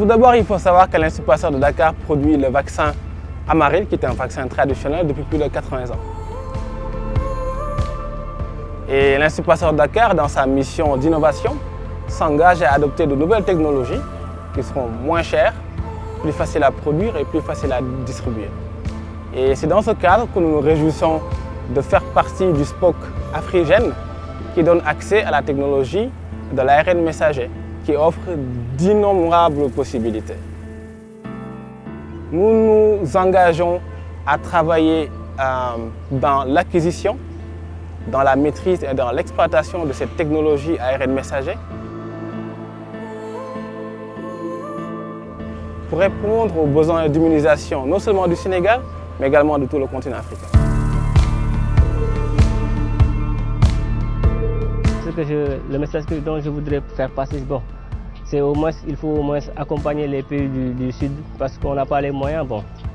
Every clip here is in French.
Tout d'abord, il faut savoir que l'Institut Pasteur de Dakar produit le vaccin Amaril, qui est un vaccin traditionnel depuis plus de 80 ans. Et l'Institut Pasteur de Dakar, dans sa mission d'innovation, s'engage à adopter de nouvelles technologies qui seront moins chères, plus faciles à produire et plus faciles à distribuer. Et c'est dans ce cadre que nous nous réjouissons de faire partie du SPOC Afrigène, qui donne accès à la technologie de l'ARN messager, qui offre d'innombrables possibilités. Nous nous engageons à travailler dans l'acquisition, dans la maîtrise et dans l'exploitation de cette technologie ARN messager pour répondre aux besoins d'immunisation non seulement du Sénégal, mais également de tout le continent africain. Le message dont je voudrais faire passer, c'est il faut au moins accompagner les pays du Sud parce qu'on n'a pas les moyens.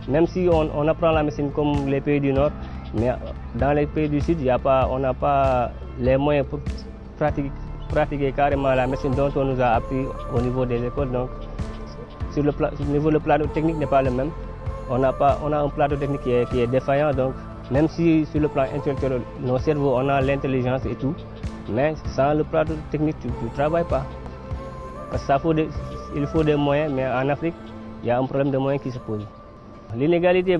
Même si on apprend la médecine comme les pays du Nord, mais dans les pays du Sud, on n'a pas les moyens pour pratiquer carrément la médecine dont on nous a appris au niveau des écoles. Donc, au niveau le plateau technique n'est pas le même. On a un plateau technique qui est défaillant. Donc, même si sur le plan intellectuel, nos cerveaux, on a l'intelligence et tout, mais sans le plateau technique, tu ne travailles pas. Parce qu'il faut des moyens, mais en Afrique, il y a un problème de moyens qui se pose. L'inégalité,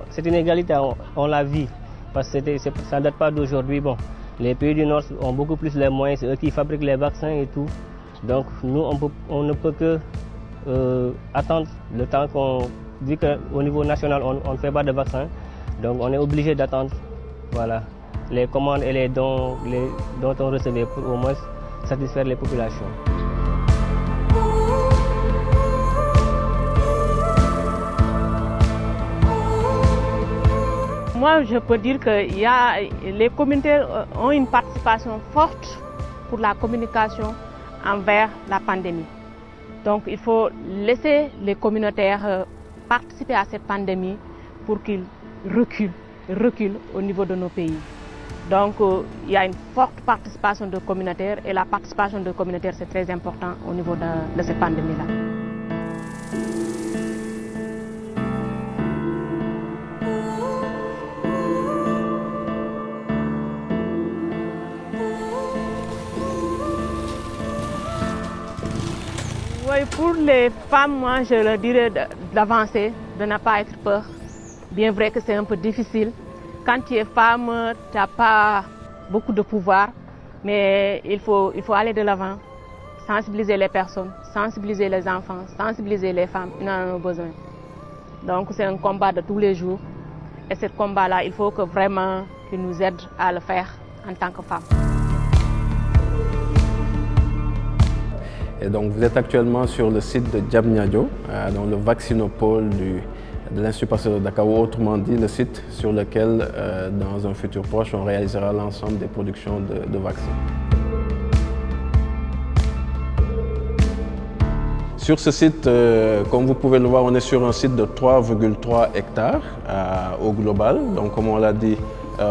cette inégalité, on la vit, parce que ça ne date pas d'aujourd'hui. Les pays du Nord ont beaucoup plus les moyens, c'est eux qui fabriquent les vaccins et tout. Donc nous, on ne peut que attendre le temps vu qu'au niveau national, on ne fait pas de vaccins. Donc on est obligé d'attendre les commandes et les dons dont on recevait pour au moins satisfaire les populations. Moi, je peux dire que les communautaires ont une participation forte pour la communication envers la pandémie. Donc, il faut laisser les communautaires participer à cette pandémie pour qu'ils reculent au niveau de nos pays. Donc, il y a une forte participation de communautaires et la participation de communautaires, c'est très important au niveau de cette pandémie-là. Oui, pour les femmes, moi, je leur dirais d'avancer, de ne pas être peur. Bien vrai que c'est un peu difficile. Quand tu es femme, tu n'as pas beaucoup de pouvoir, mais il faut aller de l'avant, sensibiliser les personnes, sensibiliser les enfants, sensibiliser les femmes, ils en ont besoin. Donc c'est un combat de tous les jours. Et ce combat-là, il faut que vraiment qu'ils nous aident à le faire en tant que femmes. Et donc vous êtes actuellement sur le site de Diamniadio, dans le vaccinopole de l'Institut Pasteur de Dakar, ou autrement dit le site sur lequel, dans un futur proche, on réalisera l'ensemble des productions de vaccins. Sur ce site, comme vous pouvez le voir, on est sur un site de 3,3 hectares au global. Donc comme on l'a dit,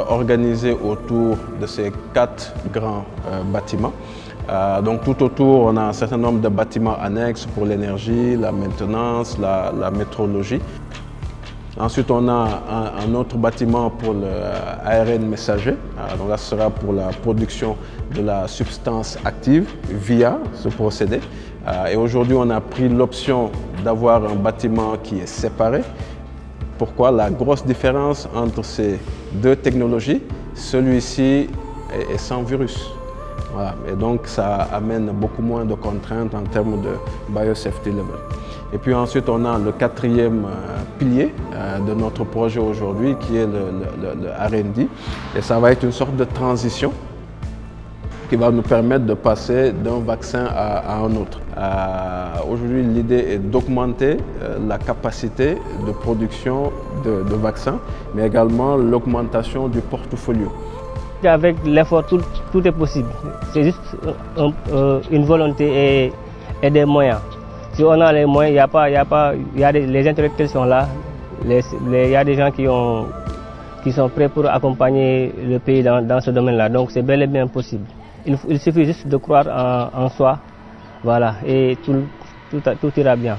organisé autour de ces 4 grands bâtiments. Donc tout autour, on a un certain nombre de bâtiments annexes pour l'énergie, la maintenance, la métrologie. Ensuite, on a un autre bâtiment pour l'ARN messager. Donc là, ce sera pour la production de la substance active via ce procédé. Et aujourd'hui, on a pris l'option d'avoir un bâtiment qui est séparé. Pourquoi? La grosse différence entre ces deux technologies, celui-ci est sans virus. Voilà. Et donc, ça amène beaucoup moins de contraintes en termes de biosafety level. Et puis ensuite, on a le 4e pilier de notre projet aujourd'hui, qui est le R&D. Et ça va être une sorte de transition qui va nous permettre de passer d'un vaccin à un autre. Aujourd'hui, l'idée est d'augmenter la capacité de production de vaccins, mais également l'augmentation du portfolio. Avec l'effort, tout est possible. C'est juste une volonté et des moyens. Si on a les moyens, les intellectuels sont là, il y a des gens qui sont prêts pour accompagner le pays dans ce domaine-là. Donc c'est bel et bien possible. Il suffit juste de croire en soi, Voilà, et tout ira bien.